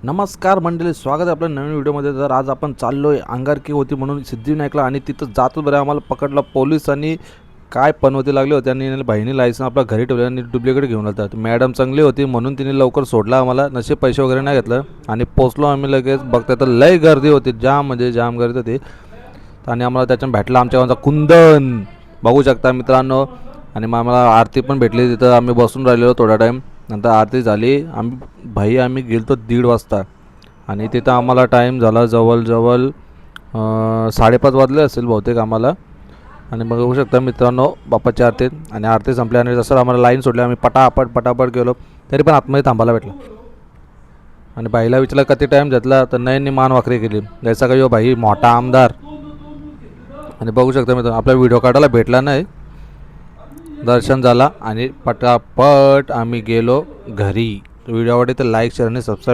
नमस्कार मंडळी, स्वागत आहे आपल्या नवीन व्हिडिओमध्ये. तर आज आपण चाललोय अंगारकी होती म्हणून सिद्धिविनायकला आणि तिथं जातो बरं आम्हाला पकडला पोलिसांनी. काय पनवती लागली होती आणि बहिणी लायसन आपल्या घरी ठेवलं आणि डुप्लिकेट घेऊन आला. मॅडम चांगली होती म्हणून तिने लवकर सोडला आम्हाला. नशीब पैसे वगैरे नाही घेतलं आणि पोचलो आम्ही लगेच. बघता तर लय गर्दी होती, जाम म्हणजे जाम गर्दी होती. आणि आम्हाला त्याच्यात भेटला आमच्या गावचा कुंदन, बघू शकता मित्रांनो. आणि मग आम्हाला आरती पण भेटली. तिथं आम्ही बसून राहिलेलो थोडा टाईम. नंतर आरती झाली. आम्ही गेलो 1:30 वाजता आणि तिथं आम्हाला टाईम झाला जवळजवळ 5:30 वाजले असेल बहुतेक आम्हाला. आणि बघू शकता मित्रांनो बाप्पाची आरती. आणि आरती संपली आणि जसं आम्हाला लाईन सोडली आम्ही पटापट गेलो. तरी पण आतमध्ये थांबायला भेटलं. आणि बाईला विचारलं किती टाईम घेतला, तर नाही मान वाकरी केली जैसा का यो भाई मोठा आमदार. आणि बघू शकता मित्रांनो आपला व्हिडिओ काढायला भेटला नाही. दर्शन झाला आणि पटापट आम्ही गेलो घरी. व्हिडिओ आवडले तर लाईक शेअर आणि सबस्क्राईब